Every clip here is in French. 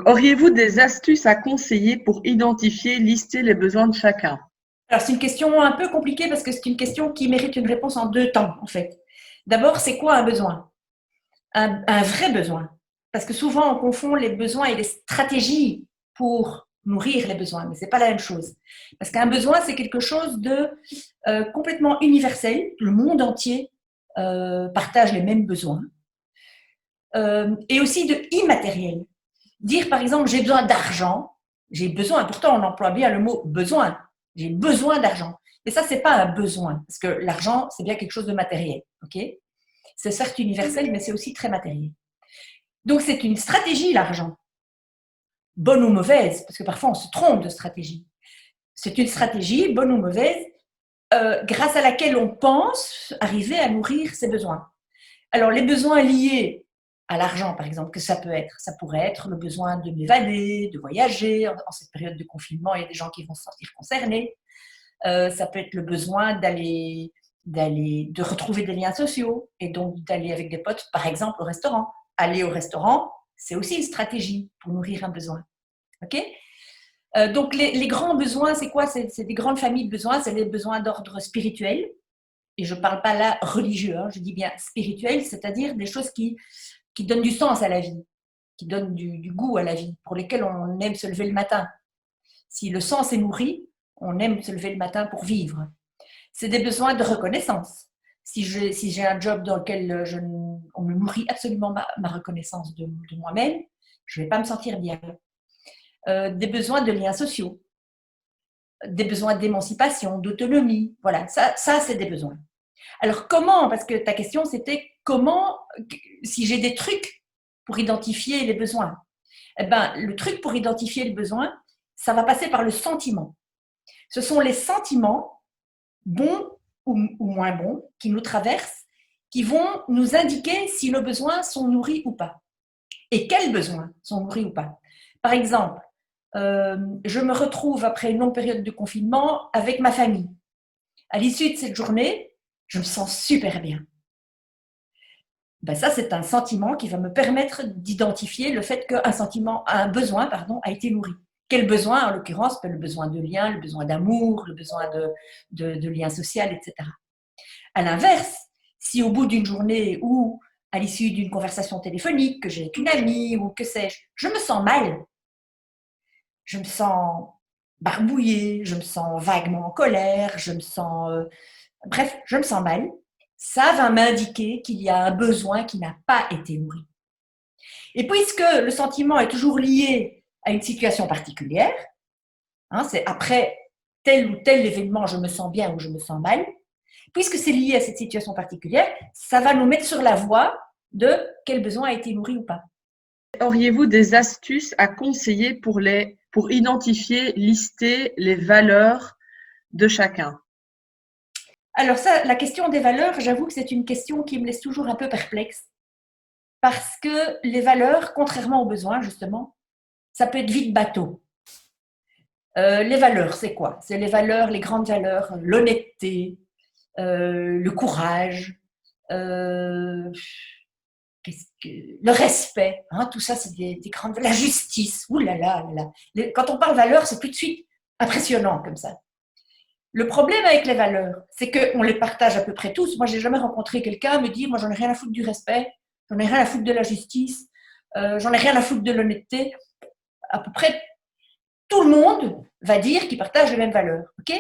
Auriez-vous des astuces à conseiller pour identifier, lister les besoins de chacun? Alors, c'est une question un peu compliquée parce que c'est une question qui mérite une réponse en deux temps, en fait. D'abord, c'est quoi un besoin? Un vrai besoin. Parce que souvent, on confond les besoins et les stratégies pour nourrir les besoins, mais ce n'est pas la même chose. Parce qu'un besoin, c'est quelque chose de complètement universel. Le monde entier partage les mêmes besoins. Et aussi de immatériel. Dire, par exemple, j'ai besoin d'argent, j'ai besoin, pourtant on emploie bien le mot besoin, j'ai besoin d'argent. Mais ça, c'est pas un besoin, parce que l'argent, c'est bien quelque chose de matériel. Okay, c'est certes universel, mais c'est aussi très matériel. Donc, c'est une stratégie, l'argent. Bonne ou mauvaise, parce que parfois on se trompe de stratégie. C'est une stratégie, bonne ou mauvaise, grâce à laquelle on pense arriver à nourrir ses besoins. Alors, les besoins liés à l'argent, par exemple, que ça peut être, ça pourrait être le besoin de m'évader, de voyager. En cette période de confinement, il y a des gens qui vont se sentir concernés. Ça peut être le besoin de retrouver des liens sociaux et donc d'aller avec des potes, par exemple, au restaurant. Aller au restaurant, c'est aussi une stratégie pour nourrir un besoin. Ok, donc, les grands besoins, c'est quoi? C'est des grandes familles de besoins, c'est les besoins d'ordre spirituel. Et je ne parle pas là religieux, hein, je dis bien spirituel, c'est-à-dire des choses qui donnent du sens à la vie, qui donnent du goût à la vie, pour lesquelles on aime se lever le matin. Si le sens est nourri, on aime se lever le matin pour vivre. C'est des besoins de reconnaissance. Si j'ai un job dans lequel on me nourrit absolument ma reconnaissance de moi-même, je ne vais pas me sentir bien. Des besoins de liens sociaux, des besoins d'émancipation, d'autonomie. Voilà, ça c'est des besoins. Alors comment, parce que ta question c'était comment, si j'ai des trucs pour identifier les besoins. Eh ben, le truc pour identifier les besoins, ça va passer par le sentiment. Ce sont les sentiments, bons ou moins bons, qui nous traversent, qui vont nous indiquer si nos besoins sont nourris ou pas. Et quels besoins sont nourris ou pas. Par exemple, je me retrouve après une longue période de confinement avec ma famille. À l'issue de cette journée, je me sens super bien. Ben ça, c'est un sentiment qui va me permettre d'identifier le fait un besoin a été nourri. Quel besoin, en l'occurrence, le besoin de lien, le besoin d'amour, le besoin de lien social, etc. À l'inverse, si au bout d'une journée ou à l'issue d'une conversation téléphonique que j'ai avec une amie ou que sais-je, je me sens mal, je me sens barbouillée, je me sens vaguement en colère, bref, je me sens mal, ça va m'indiquer qu'il y a un besoin qui n'a pas été nourri. Et puisque le sentiment est toujours lié à une situation particulière, hein, c'est après tel ou tel événement, je me sens bien ou je me sens mal, puisque c'est lié à cette situation particulière, ça va nous mettre sur la voie de quel besoin a été nourri ou pas. Auriez-vous des astuces à conseiller pour identifier, lister les valeurs de chacun? Alors ça, la question des valeurs, j'avoue que c'est une question qui me laisse toujours un peu perplexe. Parce que les valeurs, contrairement aux besoins, justement, ça peut être vite bateau. Les valeurs, c'est quoi? C'est les valeurs, les grandes valeurs, l'honnêteté, le courage, euh, le respect. Hein, tout ça, c'est des grandes... La justice, oulala. Quand on parle valeurs, c'est tout de suite impressionnant comme ça. Le problème avec les valeurs, c'est qu'on les partage à peu près tous. Moi, je n'ai jamais rencontré quelqu'un me dire, moi, j'en ai rien à foutre du respect, j'en ai rien à foutre de la justice, j'en ai rien à foutre de l'honnêteté. À peu près tout le monde va dire qu'il partage les mêmes valeurs. Ok?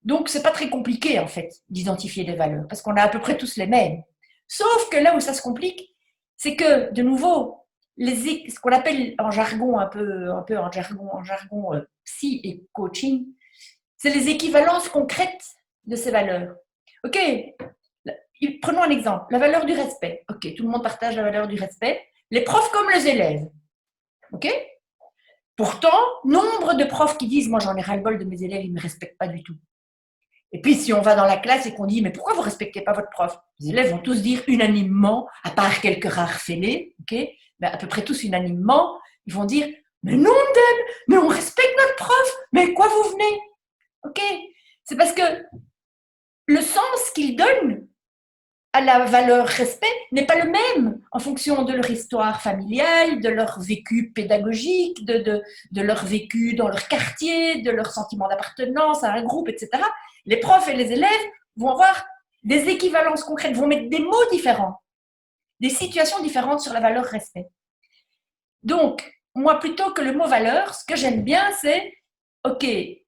Donc, c'est pas très compliqué, en fait, d'identifier les valeurs, parce qu'on a à peu près tous les mêmes. Sauf que là où ça se complique, c'est que, de nouveau, ce qu'on appelle en jargon, un peu en jargon psy et coaching, c'est les équivalences concrètes de ces valeurs. Ok, prenons un exemple, la valeur du respect. Ok, tout le monde partage la valeur du respect, les profs comme les élèves. Ok, pourtant, nombre de profs qui disent, moi j'en ai ras-le-bol de mes élèves, ils ne me respectent pas du tout. Et puis si on va dans la classe et qu'on dit, mais pourquoi vous ne respectez pas votre prof? Les élèves vont tous dire unanimement, à part quelques rares fêlés, ok, mais à peu près tous unanimement, ils vont dire, mais non, Deb, mais on respecte notre prof, mais quoi vous venez? Ok, c'est parce que le sens qu'il donne à la valeur respect n'est pas le même en fonction de leur histoire familiale, de leur vécu pédagogique, de leur vécu dans leur quartier, de leur sentiment d'appartenance à un groupe, etc. Les profs et les élèves vont avoir des équivalences concrètes, vont mettre des mots différents, des situations différentes sur la valeur respect. Donc, moi, plutôt que le mot valeur, ce que j'aime bien, c'est, ok,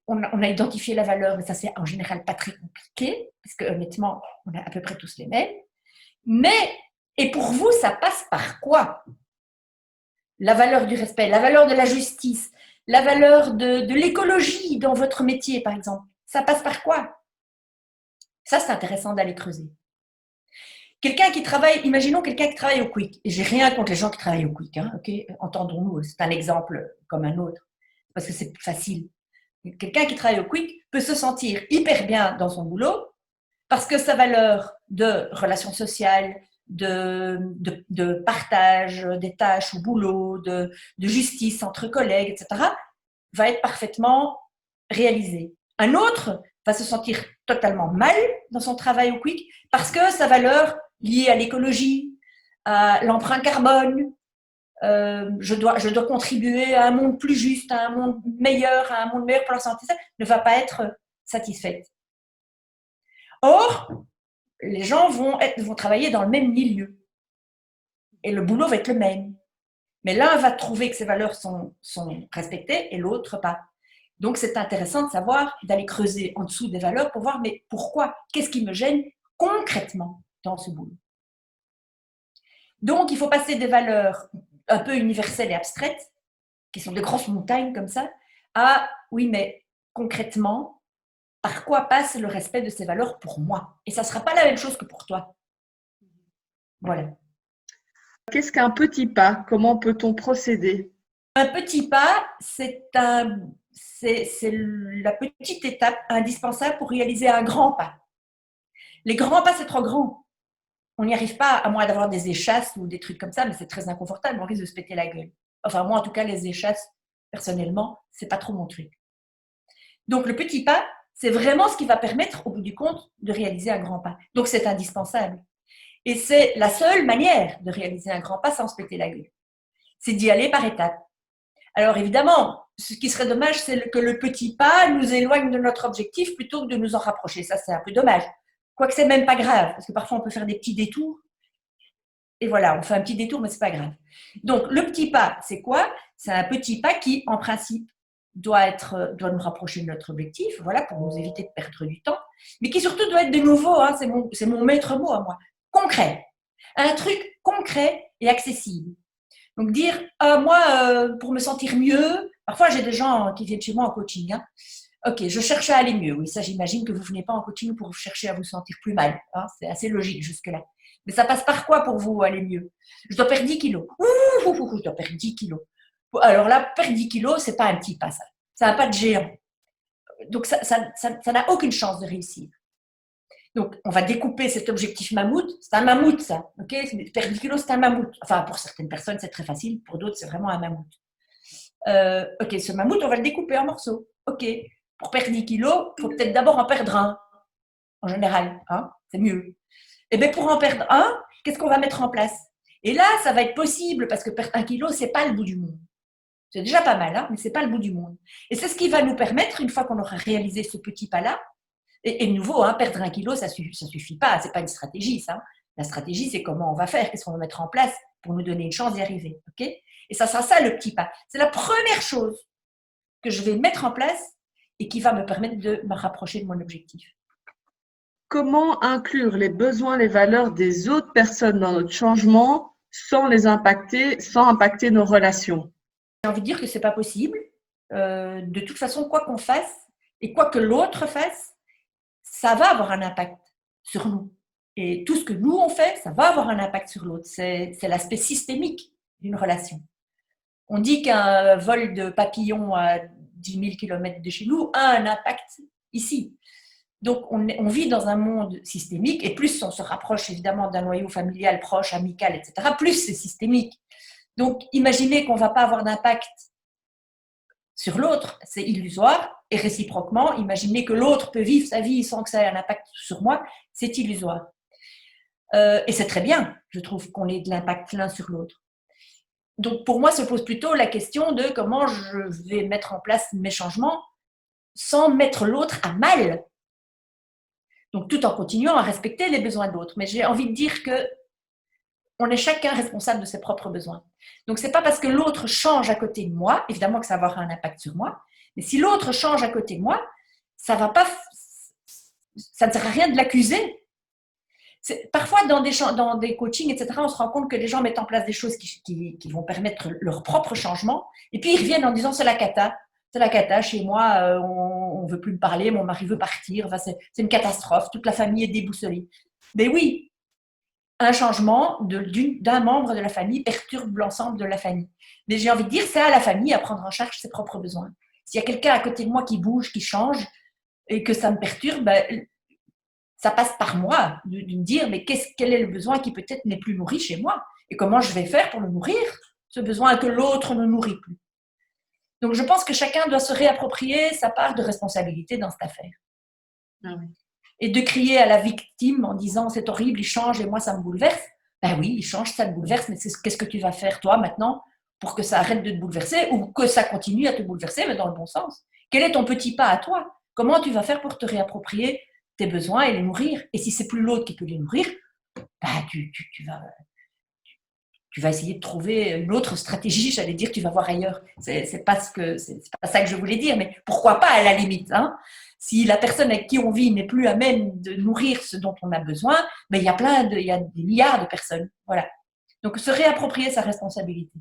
on a identifié la valeur, mais ça, c'est en général pas très compliqué, parce que honnêtement, on a à peu près tous les mêmes. Mais, et pour vous, ça passe par quoi? La valeur du respect, la valeur de la justice, la valeur de l'écologie dans votre métier, par exemple. Ça passe par quoi? Ça, c'est intéressant d'aller creuser. Quelqu'un qui travaille, imaginons quelqu'un qui travaille au Quick. Et j'ai rien contre les gens qui travaillent au Quick, hein, ok? Entendons-nous, c'est un exemple comme un autre, parce que c'est plus facile. Quelqu'un qui travaille au Quick peut se sentir hyper bien dans son boulot parce que sa valeur de relations sociales, de partage des tâches au boulot, de justice entre collègues, etc., va être parfaitement réalisée. Un autre va se sentir totalement mal dans son travail au Quick parce que sa valeur liée à l'écologie, à l'empreinte carbone, je dois contribuer à un monde plus juste, à un monde meilleur pour la santé, ne va pas être satisfaite. Or, les gens vont travailler dans le même milieu et le boulot va être le même. Mais l'un va trouver que ses valeurs sont respectées et l'autre pas. Donc, c'est intéressant de savoir, d'aller creuser en dessous des valeurs pour voir, mais pourquoi? Qu'est-ce qui me gêne concrètement dans ce boulot? Donc, il faut passer des valeurs un peu universelles et abstraites, qui sont des grosses montagnes comme ça, à, oui, mais concrètement, par quoi passe le respect de ces valeurs pour moi? Et ça ne sera pas la même chose que pour toi. Voilà. Qu'est-ce qu'un petit pas? Comment peut-on procéder? Un petit pas, c'est la petite étape indispensable pour réaliser un grand pas. Les grands pas, c'est trop grand. On n'y arrive pas, à moins d'avoir des échasses ou des trucs comme ça, mais c'est très inconfortable, on risque de se péter la gueule. Enfin, moi, en tout cas, les échasses, personnellement, c'est pas trop mon truc. Donc, le petit pas, c'est vraiment ce qui va permettre, au bout du compte, de réaliser un grand pas. Donc, c'est indispensable. Et c'est la seule manière de réaliser un grand pas sans se péter la gueule. C'est d'y aller par étapes. Alors, évidemment, ce qui serait dommage, c'est que le petit pas nous éloigne de notre objectif plutôt que de nous en rapprocher. Ça, c'est un peu dommage. Quoique, c'est même pas grave, parce que parfois, on peut faire des petits détours. Et voilà, on fait un petit détour, mais c'est pas grave. Donc, le petit pas, c'est quoi? C'est un petit pas qui, en principe, doit nous rapprocher de notre objectif, voilà, pour nous éviter de perdre du temps, mais qui surtout doit être de nouveau, hein, c'est mon maître mot à moi, concret. Un truc concret et accessible. Donc dire, moi, pour me sentir mieux, parfois j'ai des gens qui viennent chez moi en coaching, hein. Ok, je cherche à aller mieux. Oui, ça j'imagine que vous ne venez pas en coaching pour chercher à vous sentir plus mal, hein, c'est assez logique jusque-là. Mais ça passe par quoi pour vous aller mieux? Je dois perdre 10 kilos. Je dois perdre 10 kilos. Alors là, perdre 10 kilos, c'est pas un petit pas, ça. C'est un pas de géant. Donc ça n'a aucune chance de réussir. Donc, on va découper cet objectif mammouth. C'est un mammouth, ça. Okay, perdre 10 kilos, c'est un mammouth. Enfin, pour certaines personnes, c'est très facile. Pour d'autres, c'est vraiment un mammouth. Ok, ce mammouth, on va le découper en morceaux. Ok, pour perdre 10 kilos, il faut peut-être d'abord en perdre un. En général, hein, c'est mieux. Et bien, pour en perdre un, qu'est-ce qu'on va mettre en place? Et là, ça va être possible parce que perdre 1 kilo, c'est pas le bout du monde. C'est déjà pas mal, hein, mais c'est pas le bout du monde. Et c'est ce qui va nous permettre, une fois qu'on aura réalisé ce petit pas-là, et de nouveau, hein, perdre 1 kilo, ça suffit pas, c'est pas une stratégie, ça. La stratégie, c'est comment on va faire, qu'est-ce qu'on va mettre en place pour nous donner une chance d'y arriver, ok? Et ça sera ça le petit pas. C'est la première chose que je vais mettre en place et qui va me permettre de me rapprocher de mon objectif. Comment inclure les besoins, les valeurs des autres personnes dans notre changement sans impacter nos relations? J'ai envie de dire que c'est pas possible. De toute façon, quoi qu'on fasse et quoi que l'autre fasse, ça va avoir un impact sur nous. Et tout ce que nous on fait, ça va avoir un impact sur l'autre. C'est l'aspect systémique d'une relation. On dit qu'un vol de papillon à 10 000 km de chez nous a un impact ici. Donc, on vit dans un monde systémique, et plus on se rapproche évidemment d'un noyau familial proche, amical, etc., plus c'est systémique. Donc, imaginez qu'on ne va pas avoir d'impact sur l'autre, c'est illusoire, et réciproquement, imaginez que l'autre peut vivre sa vie sans que ça ait un impact sur moi, c'est illusoire. Et c'est très bien, je trouve, qu'on ait de l'impact l'un sur l'autre. Donc, pour moi, se pose plutôt la question de comment je vais mettre en place mes changements sans mettre l'autre à mal. Donc, tout en continuant à respecter les besoins de l'autre. Mais j'ai envie de dire que on est chacun responsable de ses propres besoins. Donc, c'est pas parce que l'autre change à côté de moi, évidemment que ça va avoir un impact sur moi, mais si l'autre change à côté de moi, ça ne sert à rien de l'accuser. Parfois, dans des coachings, etc., on se rend compte que les gens mettent en place des choses qui vont permettre leur propre changement, et puis ils reviennent en disant c'est la cata, chez moi, on ne veut plus me parler, mon mari veut partir, enfin, c'est une catastrophe, toute la famille est déboussolée. Mais oui, un changement d'un membre de la famille perturbe l'ensemble de la famille. Mais j'ai envie de dire, c'est à la famille à prendre en charge ses propres besoins. S'il y a quelqu'un à côté de moi qui bouge, qui change, et que ça me perturbe, ben, ça passe par moi, de me dire, mais quel est le besoin qui peut-être n'est plus nourri chez moi? Et comment je vais faire pour le nourrir, ce besoin que l'autre ne nourrit plus? Donc, je pense que chacun doit se réapproprier sa part de responsabilité dans cette affaire. Ah oui. Et de crier à la victime en disant c'est horrible, il change et moi ça me bouleverse. Ben oui, il change, ça te bouleverse, mais qu'est-ce que tu vas faire toi maintenant pour que ça arrête de te bouleverser ou que ça continue à te bouleverser, mais dans le bon sens? Quel est ton petit pas à toi? Comment tu vas faire pour te réapproprier tes besoins et les nourrir? Et si c'est plus l'autre qui peut les nourrir, ben tu vas essayer de trouver une autre stratégie, j'allais dire, tu vas voir ailleurs. C'est pas ça que je voulais dire, mais pourquoi pas à la limite, hein? Si la personne avec qui on vit n'est plus à même de nourrir ce dont on a besoin, ben il y a des milliards de personnes. Voilà. Donc, se réapproprier sa responsabilité.